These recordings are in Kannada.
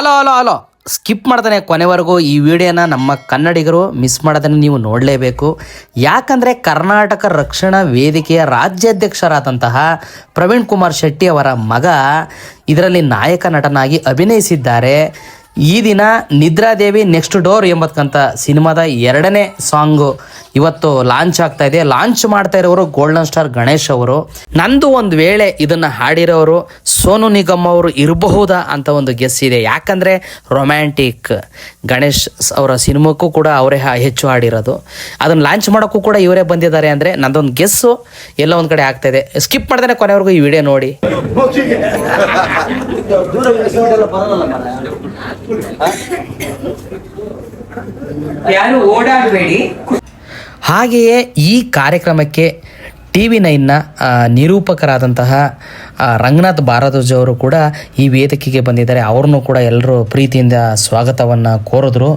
ಹಲೋ ಹಲೋ ಹಲೋ ಸ್ಕಿಪ್ ಮಾಡ್ತಾನೆ ಕೊನೆವರೆಗೂ ಈ ವಿಡಿಯೋನ ನಮ್ಮ ಕನ್ನಡಿಗರು ಮಿಸ್ ಮಾಡೋದನ್ನು ನೀವು ನೋಡಲೇಬೇಕು. ಯಾಕಂದರೆ ಕರ್ನಾಟಕ ರಕ್ಷಣಾ ವೇದಿಕೆಯ ರಾಜ್ಯಾಧ್ಯಕ್ಷರಾದಂತಹ ಪ್ರವೀಣ್ ಕುಮಾರ್ ಶೆಟ್ಟಿ ಅವರ ಮಗ ಇದರಲ್ಲಿ ನಾಯಕ ನಟನಾಗಿ ಅಭಿನಯಿಸಿದ್ದಾರೆ. ಈ ದಿನ ನಿದ್ರಾದೇವಿ ನೆಕ್ಸ್ಟ್ ಡೋರ್ ಎಂಬತಕ್ಕಂಥ ಸಿನಿಮಾದ 2ನೇ ಸಾಂಗು ಇವತ್ತು ಲಾಂಚ್ ಆಗ್ತಾ ಇದೆ. ಲಾಂಚ್ ಮಾಡ್ತಾ ಇರೋರು ಗೋಲ್ಡನ್ ಸ್ಟಾರ್ ಗಣೇಶ್ ಅವರು. ನಂದು ಒಂದು ವೇಳೆ ಇದನ್ನು ಹಾಡಿರೋರು ಸೋನು ನಿಗಮ್ ಅವರು ಇರಬಹುದಾ ಅಂತ ಒಂದು ಗೆಸ್ ಇದೆ. ಯಾಕಂದರೆ ರೊಮ್ಯಾಂಟಿಕ್ ಗಣೇಶ್ ಅವರ ಸಿನಿಮಾಕ್ಕೂ ಕೂಡ ಅವರೇ ಹೆಚ್ಚು ಹಾಡಿರೋದು. ಅದನ್ನು ಲಾಂಚ್ ಮಾಡೋಕ್ಕೂ ಕೂಡ ಇವರೇ ಬಂದಿದ್ದಾರೆ ಅಂದರೆ ನಂದೊಂದು ಗೆಸ್ಸು ಎಲ್ಲ ಒಂದು ಕಡೆ ಆಗ್ತಾ ಇದೆ. ಸ್ಕಿಪ್ ಮಾಡ್ದೇ ಕೊನೆವರೆಗೂ ಈ ವಿಡಿಯೋ ನೋಡಿ. ಯಾರು ಓಡಾಡಬೇಡಿ. ಹಾಗೆಯೇ ಈ ಕಾರ್ಯಕ್ರಮಕ್ಕೆ TV9ನ ನಿರೂಪಕರಾದಂತಹ ರಂಗನಾಥ್ ಭಾರದ್ವಾಜ್ ಅವರು ಕೂಡ ಈ ವೇದಿಕೆಗೆ ಬಂದಿದ್ದಾರೆ. ಅವ್ರನ್ನೂ ಕೂಡ ಎಲ್ಲರೂ ಪ್ರೀತಿಯಿಂದ ಸ್ವಾಗತವನ್ನು ಕೋರಿದ್ರು.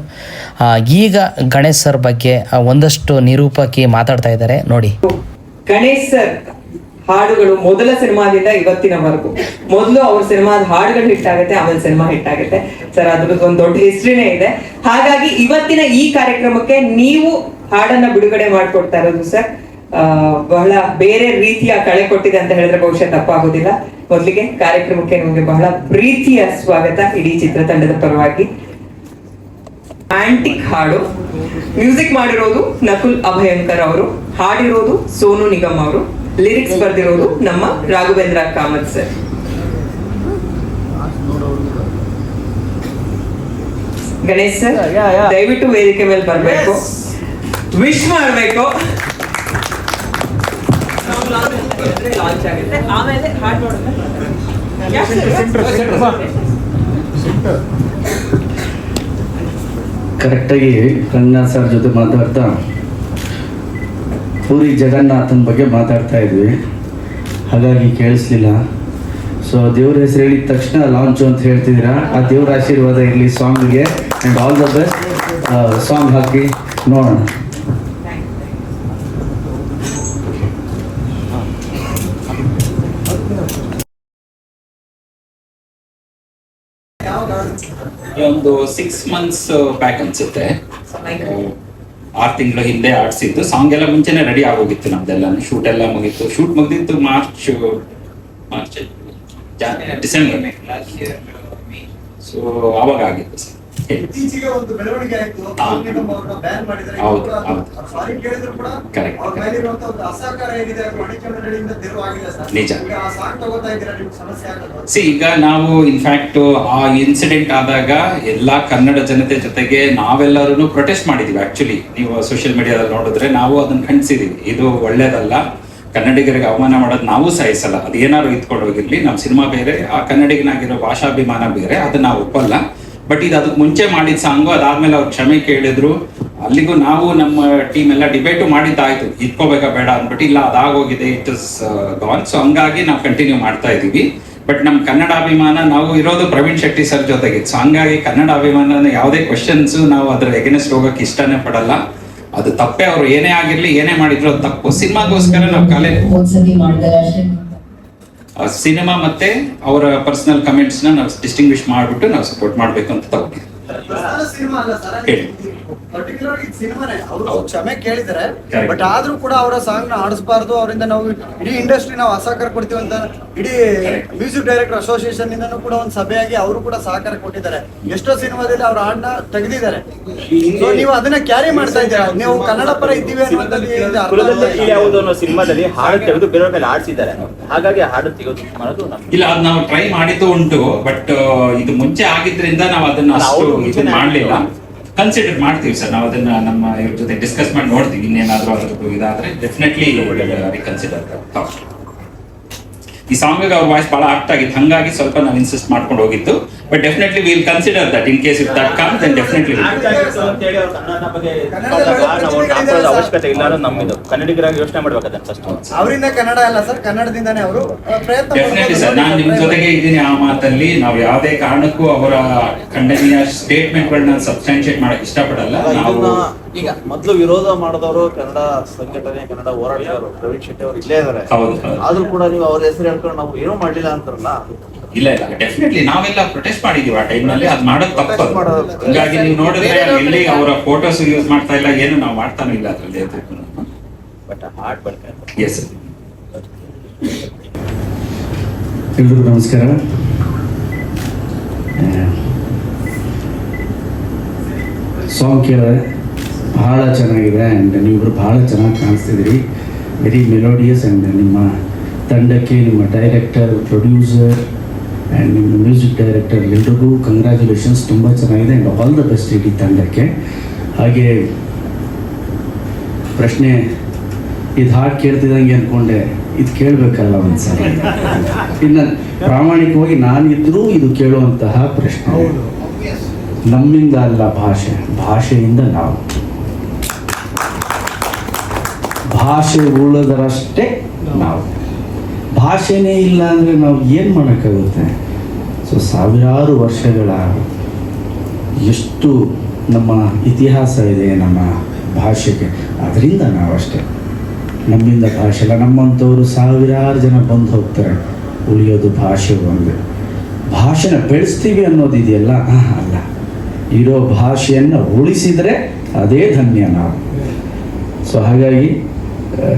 ಈಗ ಗಣೇಶ್ ಸರ್ ಬಗ್ಗೆ ಒಂದಷ್ಟು ನಿರೂಪಕಿ ಮಾತಾಡ್ತಾ ಇದ್ದಾರೆ ನೋಡಿ. ಗಣೇಶ್ ಸರ್ ಹಾಡುಗಳು ಮೊದಲ ಸಿನಿಮಾದಿಂದ ಇವತ್ತಿನವರೆಗೂ, ಮೊದಲು ಅವ್ರ ಸಿನಿಮಾದ ಹಾಡುಗಳು ಹಿಟ್ ಆಗುತ್ತೆ, ಆಮೇಲೆ ಸಿನಿಮಾ ಹಿಟ್ ಆಗುತ್ತೆ ಸರ್. ಅದ್ರದ್ದು ಒಂದು ದೊಡ್ಡ ಹಿಸ್ಟ್ರಿನೇ ಇದೆ. ಹಾಗಾಗಿ ಇವತ್ತಿನ ಈ ಕಾರ್ಯಕ್ರಮಕ್ಕೆ ನೀವು ಹಾಡನ್ನ ಬಿಡುಗಡೆ ಮಾಡ್ಕೊಡ್ತಾ ಇರೋದು ಸರ್ ಬಹಳ ಬೇರೆ ರೀತಿಯ ಕಳೆ ಕೊಟ್ಟಿದೆ ಅಂತ ಹೇಳಿದ್ರೆ ಬಹುಶಃ ತಪ್ಪಾಗೋದಿಲ್ಲ. ಮೊದಲಿಗೆ ಕಾರ್ಯಕ್ರಮಕ್ಕೆ ನಿಮಗೆ ಬಹಳ ಪ್ರೀತಿಯ ಸ್ವಾಗತ ಇಡೀ ಚಿತ್ರತಂಡದ ಪರವಾಗಿ. ಆಂಟಿಕ್ ಹಾಡು, ಮ್ಯೂಸಿಕ್ ಮಾಡಿರೋದು ನಕುಲ್ ಅಭಯಂಕರ್ ಅವರು, ಹಾಡಿರೋದು ಸೋನು ನಿಗಮ್ ಅವರು, ಲಿರಿಕ್ಸ್ ಬರ್ದಿರೋದು ನಮ್ಮ ರಾಘವೇಂದ್ರ ಕಾಮತ್ ಸರ್. ಗಣೇಶ್ ಸರ್ ದಯವಿಟ್ಟು ವೇದಿಕೆ ಮೇಲೆ ಬರಬೇಕು, ವಿಶ್ ಮಾಡಬೇಕು. ಲಾಂಚ್ ಆಗುತ್ತೆ, ಆಮೇಲೆ ಹಾಡು ಕರೆಕ್ಟಾಗಿ ರಂಗನಾಥ್ ಸರ್ ಜೊತೆ ಮಾತಾಡ್ತಾ ಪೂರಿ ಜಗನ್ನಾಥನ ಬಗ್ಗೆ ಮಾತಾಡ್ತಾ ಇದ್ವಿ, ಹಾಗಾಗಿ ಕೇಳಿಸ್ಲಿಲ್ಲ. ಸೊ ದೇವ್ರ ಹೆಸರು ಹೇಳಿದ ತಕ್ಷಣ ಲಾಂಚು ಅಂತ ಹೇಳ್ತಿದ್ದೀರಾ. ಆ ದೇವ್ರ ಆಶೀರ್ವಾದ ಇರಲಿ ಸಾಂಗ್ಗೆ and all the best. Song ಹಾಕಿ ನೋಡೋಣ. ಒಂದು 6 months ಬ್ಯಾಕ್ ಅನ್ಸುತ್ತೆ, 6 ತಿಂಗಳ ಹಿಂದೆ ಆಡ್ಸಿದ್ದು. ಸಾಂಗ್ ಎಲ್ಲ ಮುಂಚೆನೆ ರೆಡಿ ಆಗೋಗಿತ್ತು, ನಮ್ದೆಲ್ಲ ಶೂಟ್ ಎಲ್ಲ ಮುಗೀತು. ಶೂಟ್ ಮುಗಿದಿತ್ತು ಮಾರ್ಚ್ ಡಿಸೆಂಬರ್, ಸೊ ಅವಾಗ ಆಗಿತ್ತು ಸರ್. ಇತ್ತೀಚೆಗೆ ಒಂದು ಬೆಳವಣಿಗೆ ಆಯ್ತು. ಬ್ಯಾನ್ ಮಾಡಿದ್ದಾರೆ. ಹೌದು ಸಾರಿ ಕೇಳಿದ್ರು ಕೂಡ ಅವ್ರ ಮೇಲೆ ಇರುವಂತ ಒಂದು ಅಸಹಕಾರ ಏನಿದೆ ಮಣಿಕಂಠಗಳಿಂದ ತೆರವು ಆಗಿಲ್ಲ ಸರ್. ನಿಜ. ಆ ಸಾಂಗ್ ತಗೋತಾ ಇದ್ದೀರಾ, ನಿಮ್ಗೆ ಸಮಸ್ಯೆ ಆಗಲ್ಲ? ಈಗ ನಾವು ಇನ್ಫ್ಯಾಕ್ಟ್ ಆ ಇನ್ಸಿಡೆಂಟ್ ಆದಾಗ ಎಲ್ಲಾ ಕನ್ನಡ ಜನತೆ ಜೊತೆಗೆ ನಾವೆಲ್ಲರೂ ಪ್ರೊಟೆಸ್ಟ್ ಮಾಡಿದೀವಿ. ಆಕ್ಚುಲಿ ನೀವು ಸೋಷಿಯಲ್ ಮೀಡಿಯಾದಲ್ಲಿ ನೋಡಿದ್ರೆ ನಾವು ಅದನ್ನ ಖಂಡಿಸಿದೀವಿ. ಇದು ಒಳ್ಳೇದಲ್ಲ, ಕನ್ನಡಿಗರಿಗೆ ಅವಮಾನ ಮಾಡೋದು ನಾವು ಸಹಿಸಲ್ಲ. ಅದು ಏನಾದ್ರು ಇತ್ಕೊಂಡು ಹೋಗಿರ್ಲಿ, ನಮ್ಮ ಸಿನಿಮಾ ಬೇರೆ, ಆ ಕನ್ನಡಿಗನಾಗಿರೋ ಭಾಷಾಭಿಮಾನ ಬೇರೆ, ಅದನ್ನ ನಾವು ಒಪ್ಪಲ್ಲ. ಬಟ್ ಇದು ಅದಕ್ಕೆ ಮುಂಚೆ ಮಾಡಿದ ಸಾಂಗು, ಅದಾದ್ಮೇಲೆ ಅವ್ರು ಕ್ಷಮೆ ಕೇಳಿದ್ರು. ಅಲ್ಲಿಗೂ ನಾವು ನಮ್ಮ ಟೀಮ್ ಎಲ್ಲ ಡಿಬೇಟು ಮಾಡಿದ್ದಾಯ್ತು, ಇಟ್ಕೋಬೇಕಾ ಬೇಡ ಅಂದ್ಬಿಟ್ಟು. ಇಲ್ಲ, ಅದಾಗೋಗಿದೆ, ಇಟ್ ಇಸ್ ಗಾನ್. ಸೊ ಹಂಗಾಗಿ ನಾವು ಕಂಟಿನ್ಯೂ ಮಾಡ್ತಾ ಇದೀವಿ. ಬಟ್ ನಮ್ಮ ಕನ್ನಡ ಅಭಿಮಾನ, ನಾವು ಇರೋದು ಪ್ರವೀಣ್ ಶೆಟ್ಟಿ ಸರ್ ಜೊತೆಗೆ. ಸೊ ಹಂಗಾಗಿ ಕನ್ನಡ ಅಭಿಮಾನ ಯಾವುದೇ ಕ್ವಶನ್ಸ್ ನಾವು ಅದ್ರ ಎಗೇನೆಸ್ಟ್ ಹೋಗಕ್ಕೆ ಇಷ್ಟನೇ ಪಡಲ್ಲ. ಅದು ತಪ್ಪೇ, ಅವ್ರು ಏನೇ ಆಗಿರ್ಲಿ, ಏನೇ ಮಾಡಿದ್ರು ಅದು ತಪ್ಪು. ಸಿನಿಮಾಗೋಸ್ಕರ ನಾವು ಸಿನಿಮಾ ಮತ್ತೆ ಅವರ ಪರ್ಸನಲ್ ಕಮೆಂಟ್ಸ್ ನಾವು ಡಿಸ್ಟಿಂಗ್ವಿಶ್ ಮಾಡ್ಬಿಟ್ಟು ನಾವು ಸಪೋರ್ಟ್ ಮಾಡ್ಬೇಕು ಅಂತ ತಗೊಂಡಿದ್ದೀವಿ. ಸಿನಿಮಾ ಅಲ್ಲ ಸರ್, ಪರ್ಟಿಕ್ಯುಲರ್ ಸಿನಿಮಾನೇ. ಅವರು ಕ್ಷಮೆ ಕೇಳಿದ್ದಾರೆ, ಬಟ್ ಆದ್ರೂ ಕೂಡ ಅವರ ಸಾಂಗ್ ನ ಆಡಿಸಬಾರ್ದು, ಅವರಿಂದ ನಾವು ಇಡೀ ಇಂಡಸ್ಟ್ರಿ ನಾವು ಅಸಹಕಾರ ಕೊಡ್ತೀವಿ ಅಂತ ಇಡೀ ಮ್ಯೂಸಿಕ್ ಡೈರೆಕ್ಟರ್ ಅಸೋಸಿಯೇಷನ್ ಇಂದನೂ ಕೂಡ ಒಂದು ಸಭೆಯಾಗಿ ಅವರು ಕೂಡ ಸಹಕಾರ ಕೊಟ್ಟಿದ್ದಾರೆ. ಎಷ್ಟೋ ಸಿನಿಮಾದಲ್ಲಿ ಅವ್ರ ಹಾಡನ್ನ ತೆಗೆದಿದ್ದಾರೆ. ಸೊ ನೀವು ಅದನ್ನ ಕ್ಯಾರಿ ಮಾಡ್ತಾ ಇದ್ದೀರಾ, ನೀವು ಕನ್ನಡ ಪರ ಇದ್ದೀವಿ ಅನ್ನೋದು ಸಿನಿಮಾದಲ್ಲಿ ಹಾಡು ತೆಗೆದು ಬೇರೆ ಮೇಲೆ ಆಡಿಸಿದ್ದಾರೆ. ಹಾಗಾಗಿ ಹಾಡು ತೆಗೆದು ಮಾಡೋದು ಇಲ್ಲ, ಅದು ನಾವು ಟ್ರೈ ಮಾಡಿದ್ದು ಉಂಟು. ಬಟ್ ಇದು ಮುಂಚೆ ಆಗಿದ್ರಿಂದ ನಾವು ಅದನ್ನ ಅಷ್ಟು ಇದು ಮಾಡ್ಲಿಲ್ಲ. ಕನ್ಸಿಡರ್ ಮಾಡ್ತೀವಿ ಸರ್, ನಾವು ಅದನ್ನ ನಮ್ಮ ಇವ್ರ ಜೊತೆ ಡಿಸ್ಕಸ್ ಮಾಡಿ ನೋಡ್ತೀವಿ. ಇನ್ನೇನಾದ್ರೂ ಅದ್ರದ್ದು ಇದಾದ್ರೆ ಡೆಫಿನೆಟ್ಲಿ ರಿಕನ್ಸಿಡರ್. ಈ ಸಾಂಗ್ ಅವ್ರ ವಾಯ್ಸ್ ಬಹಳ ಆಕ್ಟ್ ಆಗಿತ್ತು, ಹಂಗಾಗಿ ಸ್ವಲ್ಪ ನಾವು ಇನ್ಸಿಸ್ಟ್ ಮಾಡ್ಕೊಂಡು ಹೋಗಿತ್ತು. But definitely will consider that in case if that comes then definitely ಅವಶ್ಯಕತೆ ಇಲ್ಲ ಅನ್ನೋದು ನಮ್ಮಿದು. ಕನ್ನಡಿಗರಾಗಿ ಯೋಚನೆ ಮಾಡ್ಬೇಕಾದ್ರೆ ಫಸ್ಟ್ ಅವರಿಂದ ಕನ್ನಡ ಅಲ್ಲ ಸರ್, ಕನ್ನಡದಿಂದಾನೇ ಅವರು ಪ್ರಯತ್ನ. ಡೆಫಿನೆಟ್ಲಿ ಸರ್, ನಾನು ನಿಮ್ ಜೊತೆಗೆ ಇದ್ದೀನಿ ಆ ಮಾತಲ್ಲಿ. ನಾವು ಯಾವುದೇ ಕಾರಣಕ್ಕೂ ಅವರ ಖಂಡನೀಯ ಸ್ಟೇಟ್ಮೆಂಟ್ಗಳನ್ನ ಸಬ್ಸ್ಟಾನ್ಶಿಯೇಟ್ ಮಾಡಕ್ ಇಷ್ಟಪಡಲ್ಲ. ನಾವು ಈಗ ಮೊದಲು ವಿರೋಧ ಮಾಡಿದವರು ಕನ್ನಡ ಸಂಘಟನೆ, ಕನ್ನಡ ಹೋರಾಟಗಾರರು ಪ್ರವೀಣ್ ಶೆಟ್ಟಿ ಅವರು ಇಲ್ಲೇ ಇದ್ದಾರೆ. ಆದ್ರೂ ಕೂಡ ನೀವು ಅವ್ರ ಹೆಸರು ಹೇಳ್ಕೊಂಡು ನಾವು ಏನೂ ಮಾಡ್ಲಿಲ್ಲ ಅಂತಾರಲ್ಲ, ಇಲ್ಲ ಡೆಫಿನೆಟ್ಲಿ ನಾವೆಲ್ಲ ಪ್ರೊಟೆಸ್ಟ್ ಮಾಡಿದೀವಿ ಆ ಟೈಮ್ನಲ್ಲಿ, ಅದು ಮಾಡೋದು ತಪ್ಪು. ಹಂಗಾಗಿ ನೀವು ನೋಡಿದ್ರೆ ಎಲ್ಲಿ ಅವರ ಫೋಟೋಸ್ ಯೂಸ್ ಮಾಡ್ತಾ ಇಲ್ಲ, ಏನು ನಾವು ಮಾಡ್ತಾನೂ ಇಲ್ಲ ಅದ್ರಲ್ಲಿ. ಬಟ್ ಹಾಡ್ ಬಳಕೆ ಎಸ್ ಎಲ್ರಿಗೂ ನಮಸ್ಕಾರ. ಸಾಂಗ್ ಕೇಳಿದ್ರೆ ಭಾಳ ಚೆನ್ನಾಗಿದೆ ಆ್ಯಂಡ್ ನೀವಿಬ್ಬರು ಭಾಳ ಚೆನ್ನಾಗಿ ಕಾಣಿಸ್ತಿದ್ದೀರಿ. ವೆರಿ ಮೆಲೋಡಿಯಸ್ ಆ್ಯಂಡ್ ನಿಮ್ಮ ತಂಡಕ್ಕೆ, ನಿಮ್ಮ ಡೈರೆಕ್ಟರ್, ಪ್ರೊಡ್ಯೂಸರ್ ಆ್ಯಂಡ್ ನಿಮ್ಮ ಮ್ಯೂಸಿಕ್ ಡೈರೆಕ್ಟರ್ ಎಲ್ರಿಗೂ ಕಂಗ್ರ್ಯಾಚುಲೇಷನ್ಸ್. ತುಂಬ ಚೆನ್ನಾಗಿದೆ ಆ್ಯಂಡ್ ಆಲ್ ದ ಬೆಸ್ಟ್ ಇಡೀ ತಂಡಕ್ಕೆ. ಹಾಗೆ ಪ್ರಶ್ನೆ, ಇದು ಹಾಡು ಕೇಳ್ತಿದ್ದಂಗೆ ಅಂದ್ಕೊಂಡೆ ಇದು ಕೇಳಬೇಕಲ್ಲ ಒಂದ್ಸಲ. ಇನ್ನು ಪ್ರಾಮಾಣಿಕವಾಗಿ ನಾನಿದ್ರೂ ಇದು ಕೇಳುವಂತಹ ಪ್ರಶ್ನೆ. ನಮ್ಮಿಂದ ಅಲ್ಲ ಭಾಷೆ, ಭಾಷೆಯಿಂದ ನಾವು. ಭಾಷೆ ಉಳಿದರಷ್ಟೇ ನಾವು. ಭಾಷೆನೇ ಇಲ್ಲ ಅಂದರೆ ನಾವು ಏನು ಮಾಡೋಕ್ಕಾಗುತ್ತೆ? ಸೊ ಸಾವಿರಾರು ವರ್ಷಗಳ ಎಷ್ಟು ನಮ್ಮ ಇತಿಹಾಸ ಇದೆ ನಮ್ಮ ಭಾಷೆಗೆ, ಅದರಿಂದ ನಾವಷ್ಟೇ. ನಮ್ಮಿಂದ ಭಾಷೆ ಇಲ್ಲ. ನಮ್ಮಂಥವ್ರು ಸಾವಿರಾರು ಜನ ಬಂದು ಹೋಗ್ತಾರೆ, ಉಳಿಯೋದು ಭಾಷೆ ಒಂದು. ಭಾಷೆನ ಬೆಳೆಸ್ತೀವಿ ಅನ್ನೋದಿದೆಯಲ್ಲ, ಅಲ್ಲ. ಇರೋ ಭಾಷೆಯನ್ನು ಉಳಿಸಿದರೆ ಅದೇ ಧನ್ಯ ನಾವು. ಸೊ ಹಾಗಾಗಿ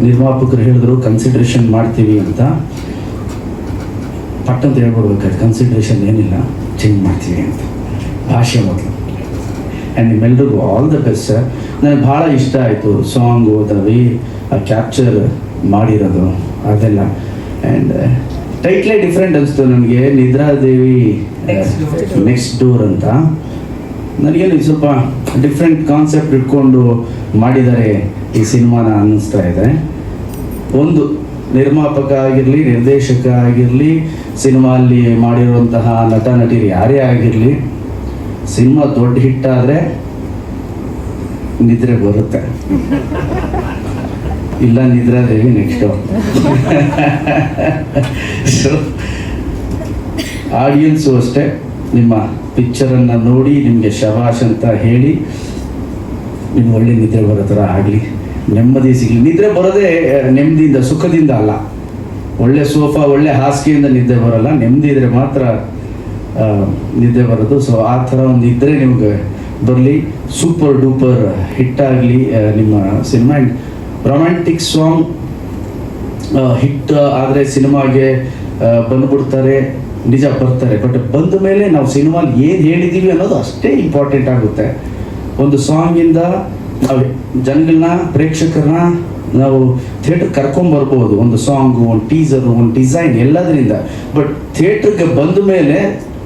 ನಿರ್ಮಾಪಕರು ಹೇಳಿದ್ರು ಕನ್ಸಿಡ್ರೇಷನ್ ಮಾಡ್ತೀವಿ ಅಂತ. ಪಟ್ಟಂತ ಹೇಳ್ಬಿಡ್ಬೇಕಾದ್ರೆ ಕನ್ಸಿಡ್ರೇಷನ್ ಏನಿಲ್ಲ, ಚೇಂಜ್ ಮಾಡ್ತೀವಿ ಅಂತ. ಭಾಷೆ ಮೊದಲು. ಆ್ಯಂಡ್ ನಿಮ್ಮೆಲ್ರಿಗೂ ಆಲ್ ದ ಬೆಸ್ಟ್ ಸರ್. ನನಗೆ ಭಾಳ ಇಷ್ಟ ಆಯಿತು ಸಾಂಗ್ ಓದವಿ, ಕ್ಯಾಪ್ಚರ್ ಮಾಡಿರೋದು ಅದೆಲ್ಲ. ಆ್ಯಂಡ್ ಟೈಟ್ಲೇ ಡಿಫ್ರೆಂಟ್ ಅನಿಸ್ತು ನನಗೆ, ನಿದ್ರಾದೇವಿ ನೆಕ್ಸ್ಟ್ ಡೋರ್ ಅಂತ. ನನಗೇನು ಸ್ವಲ್ಪ ಡಿಫ್ರೆಂಟ್ ಕಾನ್ಸೆಪ್ಟ್ ಇಟ್ಕೊಂಡು ಮಾಡಿದ್ದಾರೆ ಈ ಸಿನಿಮಾನ ಅನ್ನಿಸ್ತಾ ಇದೆ. ಒಂದು ನಿರ್ಮಾಪಕ ಆಗಿರಲಿ, ನಿರ್ದೇಶಕ ಆಗಿರಲಿ, ಸಿನಿಮಾಲ್ಲಿ ಮಾಡಿರುವಂತಹ ನಟ ನಟಿಯರು ಯಾರೇ ಆಗಿರಲಿ, ಸಿನಿಮಾ ದೊಡ್ಡ ಹಿಟ್ಟಾದರೆ ನಿದ್ರೆ ಬರುತ್ತೆ. ಇಲ್ಲ ನಿದ್ರಾದೇವಿ ನೆಕ್ಸ್ಟು. ಸೊ ಆಡಿಯನ್ಸು ಅಷ್ಟೇ ನಿಮ್ಮ ಪಿಕ್ಚರನ್ನು ನೋಡಿ ನಿಮಗೆ ಶಬಾಷ್ ಅಂತ ಹೇಳಿ ನಿಮ್ಗೆ ಒಳ್ಳೆ ನಿದ್ರೆ ಬರೋ ಥರ ಆಗಲಿ, ನೆಮ್ಮದಿ ಸಿಗಲಿ. ನಿದ್ರೆ ಬರೋದೇ ನೆಮ್ಮದಿಯಿಂದ, ಸುಖದಿಂದ ಅಲ್ಲ. ಒಳ್ಳೆ ಸೋಫಾ, ಒಳ್ಳೆ ಹಾಸಿಗೆಯಿಂದ ನಿದ್ದೆ ಬರೋಲ್ಲ, ನೆಮ್ಮದಿ ಇದ್ರೆ ಮಾತ್ರ ನಿದ್ದೆ ಬರೋದು. ಸೊ ಆ ಥರ ಒಂದು ಇದ್ದರೆ ನಿಮ್ಗೆ ಬರಲಿ, ಸೂಪರ್ ಡೂಪರ್ ಹಿಟ್ಟಾಗಲಿ ನಿಮ್ಮ ಸಿನಿಮಾ. ರೊಮ್ಯಾಂಟಿಕ್ ಸಾಂಗ್ ಹಿಟ್ ಆದರೆ ಸಿನಿಮಾಗೆ ಬಂದ್ಬಿಡ್ತಾರೆ, ನಿಜ ಬರ್ತಾರೆ. ಬಟ್ ಬಂದ ಮೇಲೆ ನಾವು ಸಿನಿಮಾಲಿ ಏನು ಹೇಳಿದ್ದೀವಿ ಅನ್ನೋದು ಅಷ್ಟೇ ಇಂಪಾರ್ಟೆಂಟ್ ಆಗುತ್ತೆ. ಒಂದು ಸಾಂಗಿಂದ ನಾವು ಜನಗಳನ್ನ, ಪ್ರೇಕ್ಷಕರನ್ನ ನಾವು ಥಿಯೇಟ್ರ್ ಕರ್ಕೊಂಬರ್ಬೋದು. ಒಂದು ಸಾಂಗು, ಒಂದು ಟೀಸರು, ಒಂದು ಡಿಸೈನ್, ಎಲ್ಲದರಿಂದ. ಬಟ್ ಥಿಯೇಟ್ರಿಗೆ ಬಂದ ಮೇಲೆ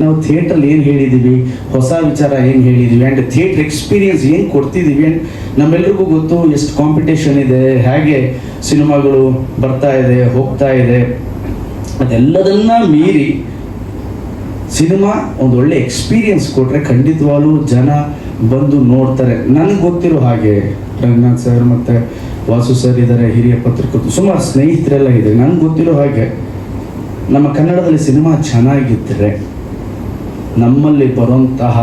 ನಾವು ಥಿಯೇಟ್ರಲ್ಲಿ ಏನು ಹೇಳಿದ್ದೀವಿ, ಹೊಸ ವಿಚಾರ ಏನು ಹೇಳಿದ್ದೀವಿ, ಆ್ಯಂಡ್ ಥಿಯೇಟ್ರ್ ಎಕ್ಸ್ಪೀರಿಯನ್ಸ್ ಏನು ಕೊಡ್ತಿದ್ದೀವಿ. ಆ್ಯಂಡ್ ನಮ್ಮೆಲ್ರಿಗೂ ಗೊತ್ತು ಎಷ್ಟು ಕಾಂಪಿಟೇಷನ್ ಇದೆ, ಹೇಗೆ ಸಿನಿಮಾಗಳು ಬರ್ತಾ ಇದೆ, ಹೋಗ್ತಾ ಇದೆ. ಅದೆಲ್ಲದನ್ನ ಮೀರಿ ಸಿನಿಮಾ ಒಂದು ಒಳ್ಳೆ ಎಕ್ಸ್ಪೀರಿಯನ್ಸ್ ಕೊಟ್ಟರೆ ಖಂಡಿತವಾಗ್ಲೂ ಜನ ಬಂದು ನೋಡ್ತಾರೆ. ನನಗೆ ಗೊತ್ತಿರೋ ಹಾಗೆ ರಂಗನಾಥ್ ಸರ್ ಮತ್ತು ವಾಸು ಸರ್ ಇದ್ದಾರೆ, ಹಿರಿಯ ಪತ್ರಕರ್ತರು, ಸುಮಾರು ಸ್ನೇಹಿತರೆಲ್ಲ ಇದೆ. ನನಗೆ ಗೊತ್ತಿರೋ ಹಾಗೆ ನಮ್ಮ ಕನ್ನಡದಲ್ಲಿ ಸಿನಿಮಾ ಚೆನ್ನಾಗಿದ್ದರೆ ನಮ್ಮಲ್ಲಿ ಬರುವಂತಹ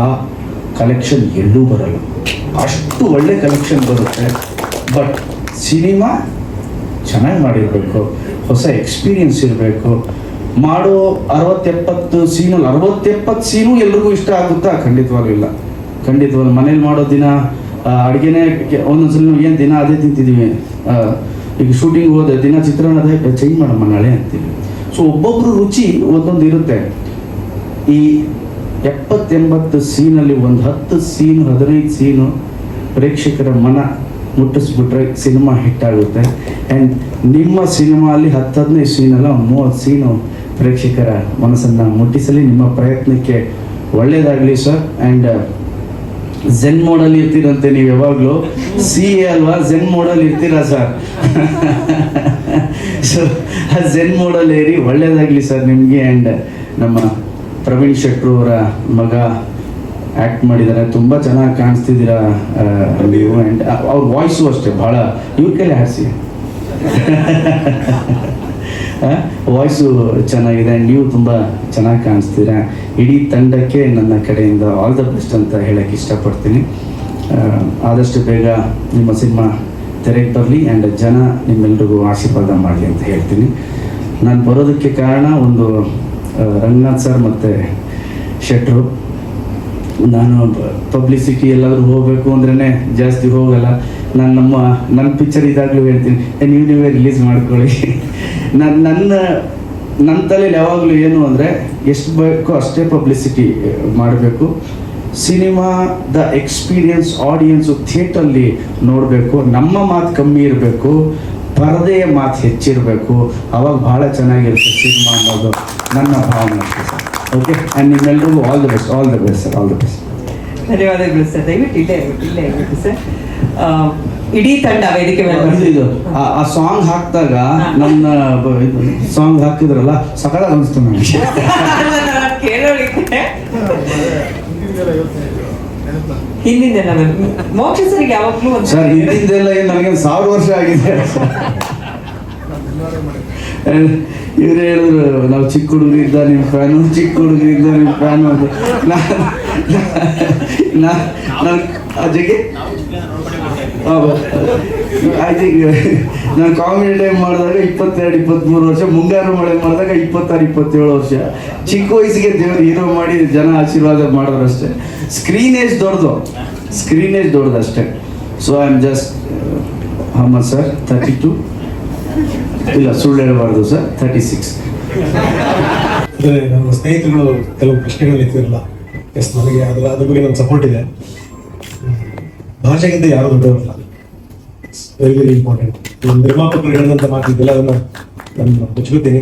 ಕಲೆಕ್ಷನ್ ಎಲ್ಲೂ ಬರಲ್ಲ. ಅಷ್ಟು ಒಳ್ಳೆ ಕಲೆಕ್ಷನ್ ಬರುತ್ತೆ. ಬಟ್ ಸಿನಿಮಾ ಚೆನ್ನಾಗಿ ಮಾಡಿರಬೇಕು, ಹೊಸ ಎಕ್ಸ್ಪೀರಿಯನ್ಸ್ ಇರಬೇಕು. ಮಾಡೋ 60-70 ಸೀನಲ್ಲಿ 60-70 ಸೀನು ಎಲ್ರಿಗೂ ಇಷ್ಟ ಆಗುತ್ತಾ? ಖಂಡಿತವಾಗ್ಲೂ ಇಲ್ಲ. ಖಂಡಿತವಾಗ್ಲೂ ಮನೇಲಿ ಮಾಡೋ ದಿನ ಅಡುಗೆನೇ ಒಂದೊಂದ್ಸಲ ಏನು ದಿನ ಅದೇ ತಿಂತಿದ್ದೀವಿ. ಈಗ ಶೂಟಿಂಗ್ ಹೋದ ದಿನ ಚಿತ್ರಾನ್ನ ಅದೇ ಚೇಂಜ್ ಮಾಡಮ್ಮ ನಾಳೆ ಅಂತೀವಿ. ಸೊ ಒಬ್ಬೊಬ್ರು ರುಚಿ ಒಂದೊಂದು ಇರುತ್ತೆ. ಈ 70-80 ಸೀನಲ್ಲಿ ಒಂದು 10 ಸೀನು 15 ಸೀನು ಪ್ರೇಕ್ಷಕರ ಮನ ಮುಟ್ಟಿಸ್ಬಿಟ್ರೆ ಸಿನಿಮಾ ಹಿಟ್ಟಾಗುತ್ತೆ. ಆ್ಯಂಡ್ ನಿಮ್ಮ ಸಿನಿಮಾಲಿ 10-15 ಸೀನಲ್ಲ, 30 ಸೀನು ಪ್ರೇಕ್ಷಕರ ಮನಸ್ಸನ್ನು ಮುಟ್ಟಿಸಲಿ. ನಿಮ್ಮ ಪ್ರಯತ್ನಕ್ಕೆ ಒಳ್ಳೆಯದಾಗಲಿ ಸರ್. ಆ್ಯಂಡ್ ಝೆನ್ ಮೋಡಲ್ಲಿ ಇರ್ತೀರಂತೆ ನೀವು ಯಾವಾಗಲೂ. CA ಅಲ್ವಾ, ಝೆನ್ ಮೋಡಲ್ಲಿ ಇರ್ತೀರಾ ಸರ್? ಸೊ ಆ ಝೆನ್ ಮೋಡಲ್ಲಿ ಏರಿ ಒಳ್ಳೆಯದಾಗಲಿ ಸರ್ ನಿಮಗೆ. ಆ್ಯಂಡ್ ನಮ್ಮ ಪ್ರವೀಣ್ ಶೆಟ್ರು ಅವರ ಮಗ ಆ್ಯಕ್ಟ್ ಮಾಡಿದ್ದಾರೆ, ತುಂಬ ಚೆನ್ನಾಗಿ ಕಾಣಿಸ್ತಿದ್ದೀರಾ ನೀವು. ಆ್ಯಂಡ್ ಅವ್ರ ವಾಯ್ಸು ಅಷ್ಟೇ ಭಾಳ, ಇವ್ರ ಕೈಲಿ ಹಾಡಿಸಿ. ವಾಯ್ಸು ಚೆನ್ನಾಗಿದೆ ಆ್ಯಂಡ್ ನೀವು ತುಂಬ ಚೆನ್ನಾಗಿ ಕಾಣಿಸ್ತೀರಾ. ಇಡೀ ತಂಡಕ್ಕೆ ನನ್ನ ಕಡೆಯಿಂದ ಆಲ್ ದ ಬೆಸ್ಟ್ ಅಂತ ಹೇಳೋಕ್ಕೆ ಇಷ್ಟಪಡ್ತೀನಿ. ಆದಷ್ಟು ಬೇಗ ನಿಮ್ಮ ಸಿನಿಮಾ ತೆರೆಗೆ ಬರಲಿ ಆ್ಯಂಡ್ ಜನ ನಿಮ್ಮೆಲ್ರಿಗೂ ಆಶೀರ್ವಾದ ಮಾಡಲಿ ಅಂತ ಹೇಳ್ತೀನಿ. ನಾನು ಬರೋದಕ್ಕೆ ಕಾರಣ ಒಂದು ರಂಗನಾಥ್ ಸರ್ ಮತ್ತು ಶೆಟ್ರು. ನಾನು ಪಬ್ಲಿಸಿಟಿ ಎಲ್ಲಾದರೂ ಹೋಗಬೇಕು ಅಂದ್ರೇ ಜಾಸ್ತಿ ಹೋಗಲ್ಲ. ನಾನು ನನ್ನ ಪಿಕ್ಚರ್ ಇದಾಗಲೂ ಹೇಳ್ತೀನಿ, ನೀವೇ ರಿಲೀಸ್ ಮಾಡ್ಕೊಳ್ಳಿ. ನನ್ನ ತಲೆಯಲ್ಲಿ ಯಾವಾಗಲೂ ಏನು ಅಂದರೆ ಎಷ್ಟು ಬೇಕೋ ಅಷ್ಟೇ ಪಬ್ಲಿಸಿಟಿ ಮಾಡಬೇಕು. ಸಿನಿಮಾದ ಎಕ್ಸ್ಪೀರಿಯನ್ಸ್ ಆಡಿಯನ್ಸು ಥಿಯೇಟ್ರಲ್ಲಿ ನೋಡಬೇಕು. ನಮ್ಮ ಮಾತು ಕಮ್ಮಿ ಇರಬೇಕು, ಪರದೆಯ ಮಾತು ಹೆಚ್ಚಿರಬೇಕು. ಅವಾಗ ಭಾಳ ಚೆನ್ನಾಗಿರುತ್ತೆ ಸಿನಿಮಾ ಅನ್ನೋದು ನನ್ನ ಭಾವನೆ ಅಷ್ಟೇ ಸರ್. ಓಕೆ, ಆ್ಯಂಡ್ ನಿಮ್ಮೆಲ್ಲರಿಗೂ all the best sir, all the best. ಧನ್ಯವಾದಗಳು ಸರ್. ದಯವಿಟ್ಟು ಇಲ್ಲೇ ಸರ್. ಇಡೀ ತಂಡ ವೇದಿಕೆ ಮೇಲೆ ಇದು ಆ ಸಾಂಗ್ ಹಾಕಿದಾಗ ನನ್ನ ಸಾಂಗ್ ಹಾಕಿದ್ರಲ್ಲ ಸಕಲ ಅನಿಸ್ತು ನನಗೆ. ಕೇಳೋಳಿಕ್ಕೆ ಹಿಂದಿಂದೆಲ್ಲ ಮೋಕ್ಷ ಸರಿಗೆ ಯಾವಾಗ್ಲೂ ಸರ್ ಹಿಂದಿಂದೆಲ್ಲ ಏನು ನನಗೆ 1000 ವರ್ಷ ಆಗಿದೆ. ಇವ್ರು ಹೇಳಿದ್ರು, ನಾವು ಚಿಕ್ಕ ಹುಡುಗರಿದ್ದ ನಿಮ್ಮ ಫ್ಯಾನು, ಚಿಕ್ಕ ಹುಡುಗರಿದ್ದ ನಿಮ್ಮ ಫ್ಯಾನು ಅಂತ. ನಾನು ಅಜ್ಜಿಗೆ ನಾನು ಕಾಮಿಡಿ ಟೈಮ್ ಮಾಡಿದಾಗ 22-23 ವರ್ಷ, ಮುಂಗಾರು ಮಳೆ ಮಾಡಿದಾಗ 26-27 ವರ್ಷ. ಚಿಕ್ಕ ವಯಸ್ಸಿಗೆ ದೇವರು ಹೀರೋ ಮಾಡಿ ಜನ ಆಶೀರ್ವಾದ ಮಾಡೋರು ಅಷ್ಟೇ. ಸ್ಕ್ರೀನೇಜ್ ದೊಡ್ಡದು ಅಷ್ಟೇ. So I am just sir 32, ಇಲ್ಲ ಸುಳ್ಳು ಹೇಳಬಾರ್ದು ಸರ್, 36. ನಮ್ಮ ಸ್ನೇಹಿತರುಗಳು ಕೆಲವು ಪ್ರಶ್ನೆಗಳು ಎತ್ತಿರಲ್ಲ. ಎಸ್, ನನಗೆ ಅದ್ರ ಬಗ್ಗೆ ನನ್ನ ಸಪೋರ್ಟ್ ಇದೆ. ಭಾಷೆಗಿಂತ ಯಾರು ದೊಡ್ಡವರಲ್ಲ, ವೆರಿ ವೆರಿ ಇಂಪಾರ್ಟೆಂಟ್. ನಮ್ಮ ನಿರ್ಮಾಪಕರು ಹೇಳಿದಂಥ ಮಾತಿದ್ದೆಲ್ಲ ಅದನ್ನು ನಾನು ಮುಚ್ಕೋತೀನಿ.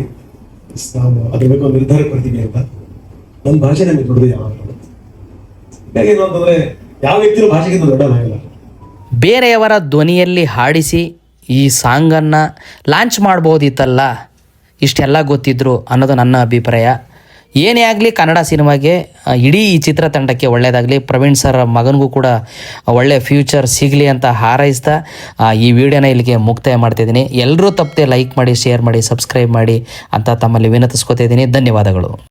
ನಾವು ಅದ್ರ ಬಗ್ಗೆ ಒಂದು ನಿರ್ಧಾರ ಕೊಡ್ತೀವಿ ಅಂತ. ನನ್ನ ಭಾಷೆ ನಮಗೆ ದೊಡ್ಡದು ಯಾವಾಗ ಏನು ಅಂತಂದ್ರೆ ಯಾವ ವ್ಯಕ್ತಿಯೂ ಭಾಷೆಗಿಂತ ದೊಡ್ಡದಾಗಿಲ್ಲ. ಬೇರೆಯವರ ಧ್ವನಿಯಲ್ಲಿ ಹಾಡಿಸಿ ಈ ಸಾಂಗನ್ನು ಲಾಂಚ್ ಮಾಡ್ಬೋದಿತ್ತಲ್ಲ, ಇಷ್ಟೆಲ್ಲ ಗೊತ್ತಿದ್ರು ಅನ್ನೋದು ನನ್ನ ಅಭಿಪ್ರಾಯ. ಏನೇ ಆಗಲಿ ಕನ್ನಡ ಸಿನಿಮಾಗೆ, ಇಡೀ ಈ ಚಿತ್ರತಂಡಕ್ಕೆ ಒಳ್ಳೆಯದಾಗಲಿ. ಪ್ರವೀಣ್ ಸರ್ ಮಗನಿಗೂ ಕೂಡ ಒಳ್ಳೆಯ ಫ್ಯೂಚರ್ ಸಿಗಲಿ ಅಂತ ಹಾರೈಸ್ತಾ ಈ ವಿಡಿಯೋನ ಇಲ್ಲಿಗೆ ಮುಕ್ತಾಯ ಮಾಡ್ತಿದ್ದೀನಿ. ಎಲ್ಲರೂ ತಪ್ಪದೆ ಲೈಕ್ ಮಾಡಿ, ಶೇರ್ ಮಾಡಿ, ಸಬ್ಸ್ಕ್ರೈಬ್ ಮಾಡಿ ಅಂತ ತಮ್ಮಲ್ಲಿ ವಿನಂತಿಸ್ಕೊತಾ ಇದ್ದೀನಿ. ಧನ್ಯವಾದಗಳು.